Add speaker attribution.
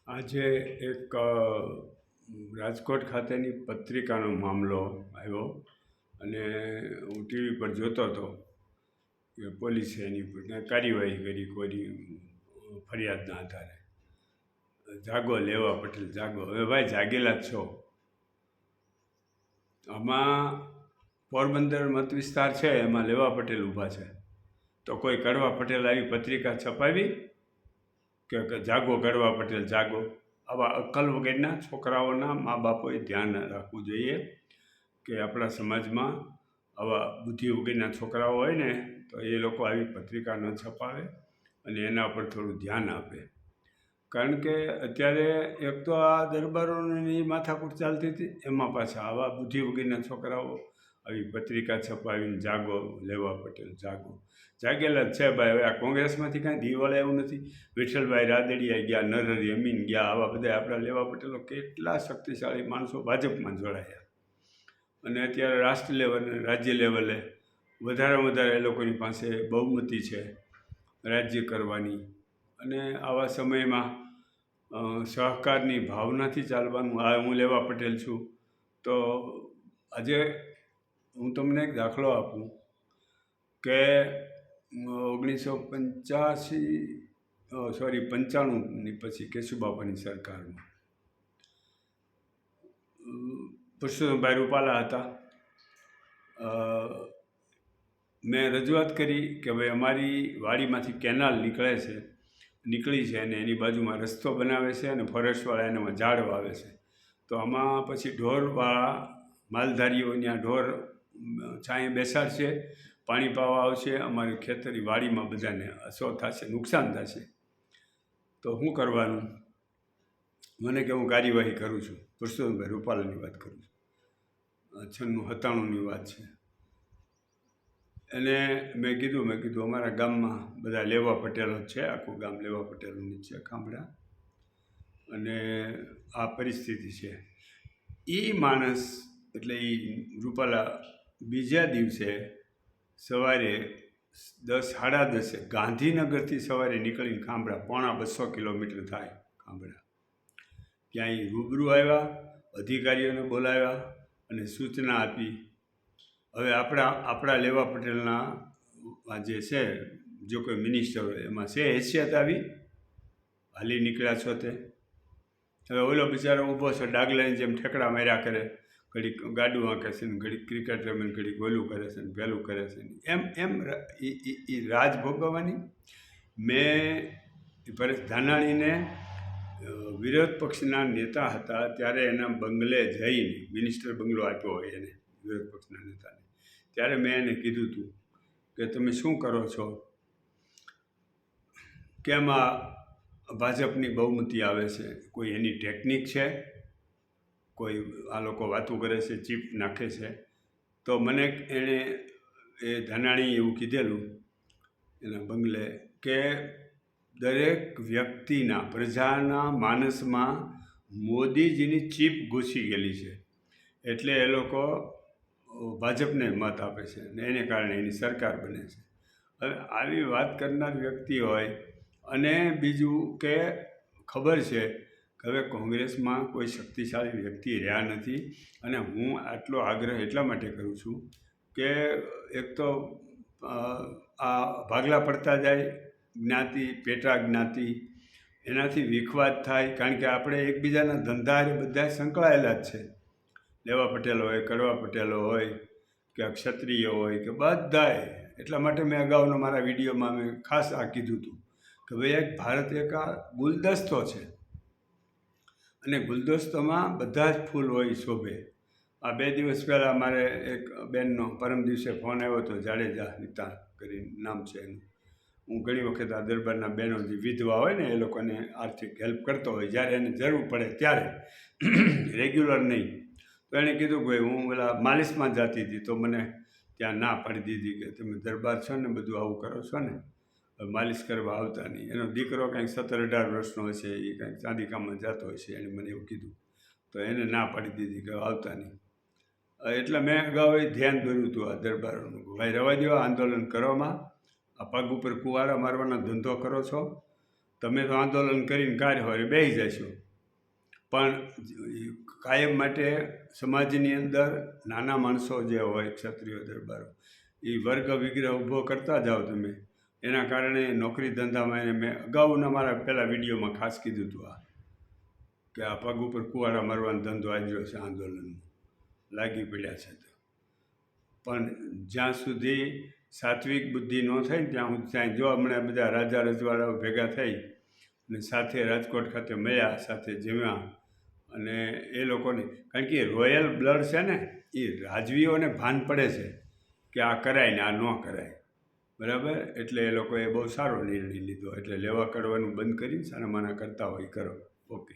Speaker 1: આજે એક રાજકોટ ખાતેની પત્રિકાનો મામલો આવ્યો અને હું ટીવી પર જોતો હતો કે પોલીસે એની પર કાંઈ કાર્યવાહી કરી કોઈની ફરિયાદના આધારે. જાગો લેવા પટેલ જાગો. હવે ભાઈ જાગેલા જ છો. આમાં પોરબંદર મત વિસ્તાર છે, એમાં લેવા પટેલ ઊભા છે. તો કોઈ કડવા પટેલ આવી પત્રિકા છપાવી કે જાગો કડવા પટેલ જાગો? આવા અક્કલ વગરના છોકરાઓના મા બાપોએ ધ્યાન રાખવું જોઈએ કે આપણા સમાજમાં આવા બુદ્ધિ વગરના છોકરાઓ હોય ને તો એ લોકો આવી પત્રિકા ન છપાવે અને એના પર થોડું ધ્યાન આપે. કારણ કે અત્યારે એક તો આ દરબારોની માથાકૂટ ચાલતી હતી, એમાં પાછા આવા બુદ્ધિ વગરના છોકરાઓ આવી પત્રિકા છપાવીને જાગો લેવા પટેલ જાગો. જાગેલા જ છે ભાઈ. હવે આ કોંગ્રેસમાંથી કાંઈ દીવાળે એવું નથી. વિઠ્ઠલભાઈ રાદડિયા ગયા, નરહરી અમીન ગયા, આવા બધા આપણા લેવા પટેલો કેટલા શક્તિશાળી માણસો ભાજપમાં જોડાયા અને અત્યારે રાષ્ટ્ર લેવલે રાજ્ય લેવલે વધારે એ લોકોની પાસે બહુમતી છે રાજ્ય કરવાની. અને આવા સમયમાં સહકારની ભાવનાથી ચાલવાનું. આ હું લેવા પટેલ છું તો આજે હું તમને એક દાખલો આપું કે 1985 પછી કેશુબાપાની સરકારમાં પુરુષોત્તમભાઈ રૂપાલા હતા. મેં રજૂઆત કરી કે ભાઈ અમારી વાડીમાંથી કેનાલ નીકળી છે અને એની બાજુમાં રસ્તો બનાવે છે અને ફોરેસ્ટવાળા એનામાં ઝાડ વાવે છે. તો આમાં પછી ઢોરવાળા માલધારીઓ ત્યાં ઢોર છાંયે બેસાડશે, પાણી પાવા આવશે, અમારી ખેતરી વાડીમાં બધાને અસર થશે, નુકસાન થશે. તો શું કરવાનું? મને કે હું કાર્યવાહી કરું છું. પુરુષોત્તમભાઈ રૂપાલાની વાત કરું છું, 96-97ની વાત છે. એને મેં કીધું અમારા ગામમાં બધા લેવા પટેલો જ છે, આખું ગામ લેવા પટેલોની જ છે, ખાંભડા, અને આ પરિસ્થિતિ છે. એ માણસ એટલે એ રૂપાલા બીજા દિવસે સવારે 10-10:30 ગાંધીનગરથી સવારે નીકળીને ખાંભડા, 250 કિલોમીટર થાય ખાંભડા, ત્યાં એ રૂબરૂ આવ્યા, અધિકારીઓને બોલાવ્યા અને સૂચના આપી. હવે આપણા લેવા પટેલના જે છે, જો કોઈ મિનિસ્ટર હોય એમાં છે હેસિયત આવી? હાલી નીકળ્યા છો તે. હવે ઓલો બિચારો ઊભો છે ડાગલાની જેમ ઠેકડા માર્યા કરે, ઘડીક ગાડું હાંકે છે ને ઘડીક ક્રિકેટ રમે ને ઘડીક ઓલું કરે છે ને પેલું કરે છે ને એમ એ રાજ ભોગવવાની. મેં પરેશ ધાનાણીને વિરોધ પક્ષના નેતા હતા ત્યારે એના બંગલે જઈને, મિનિસ્ટર બંગલો આપ્યો હોય એને વિરોધ પક્ષના નેતાને, ત્યારે મેં એને કીધું હતું કે તમે શું કરો છો, કેમ આ ભાજપની બહુમતી આવે છે? કોઈ એની ટેકનિક છે? કોઈ આ લોકો વાતું કરે છે, ચીપ નાખે છે? તો મને એણે એ ધાનાણીએ એવું કીધેલું એના બંગલે કે દરેક વ્યક્તિના, પ્રજાના માનસમાં મોદીજીની ચીપ ઘૂસી ગયેલી છે, એટલે એ લોકો ભાજપને મત આપે છે ને એને કારણે એની સરકાર બને છે. હવે આવી વાત કરનાર વ્યક્તિ હોય અને બીજું કે ખબર છે કે હવે કોંગ્રેસમાં કોઈ શક્તિશાળી વ્યક્તિ રહ્યા નથી. અને હું આટલો આગ્રહ એટલા માટે કરું છું કે એક તો આ ભાગલા પડતા જાય જ્ઞાતિ, પેટા જ્ઞાતિ, એનાથી વિખવાદ થાય. કારણ કે આપણે એકબીજાના ધંધા બધા સંકળાયેલા જ છે. લેવા પટેલો હોય, કડવા પટેલો હોય કે ક્ષત્રિય હોય કે બધાએ. એટલા માટે મેં અગાઉનો મારા વિડીયોમાં મેં ખાસ આ કીધું હતું કે ભાઈ એક ભારત એક આ ગુલદસ્તો છે અને ગુલદસ્તોમાં બધા જ ફૂલ હોય, શોભે. આ 2 દિવસ પહેલાં મારે એક બેનનો પરમ દિવસે ફોન આવ્યો હતો, જાડેજા નીતા કરીને નામ છે એનું. હું ઘણી વખત આ દરબારના બહેનો જે વિધવા હોય ને એ લોકોને આર્થિક હેલ્પ કરતો હોય જ્યારે એને જરૂર પડે ત્યારે, રેગ્યુલર નહીં. તો એણે કીધું કે ભાઈ હું પેલા માલિશમાં જતી હતી તો મને ત્યાં ના પાડી દીધી કે તમે દરબાર છો ને બધું આવું કરો છો ને, માલિશ કરવા આવતા નહીં. એનો દીકરો કંઈક 17-18 વર્ષનો હશે, એ કંઈક ચાંદીકામમાં જતો હશે, એણે મને એવું કીધું. તો એને ના પાડી દીધી કે આવતા નહીં. એટલે મેં અગાઉ એ ધ્યાન દોર્યું હતું આ દરબારોનું, ભાઈ રવા દો, આંદોલન કરવામાં. આ પગ ઉપર કુવાડા મારવાનો ધંધો કરો છો તમે તો આંદોલન કરીને કાર્યવાહી બેસી જશો, પણ કાયમ માટે સમાજની અંદર નાના માણસો જે હોય ક્ષત્રિયો દરબારો એ વર્ગ વિગ્રહ ઊભો કરતા જાઓ તમે, એના કારણે નોકરી ધંધામાં એને મેં અગાઉના મારા પહેલાં વિડીયોમાં ખાસ કીધું હતું કે આ પગ ઉપર કુવાડા મારવાનો ધંધો આવ્યો છે, આંદોલનમાં લાગી પડ્યા છે. તો પણ જ્યાં સુધી સાત્વિક બુદ્ધિ ન થાય ને ત્યાં સુધી ત્યાં જો હમણાં બધા રાજા રજવાડાઓ ભેગા થઈ અને સાથે રાજકોટ ખાતે મળ્યા, સાથે જમ્યા, અને એ લોકોને કારણ કે રોયલ બ્લડ છે ને એ રાજવીઓને ભાન પડે છે કે આ કરાય ને આ ન કરાય, બરાબર. એટલે એ લોકોએ બહુ સારો નિર્ણય લીધો, એટલે લેવા કરવાનું બંધ કરીને સારા માના કરતા હોય કરો. ઓકે.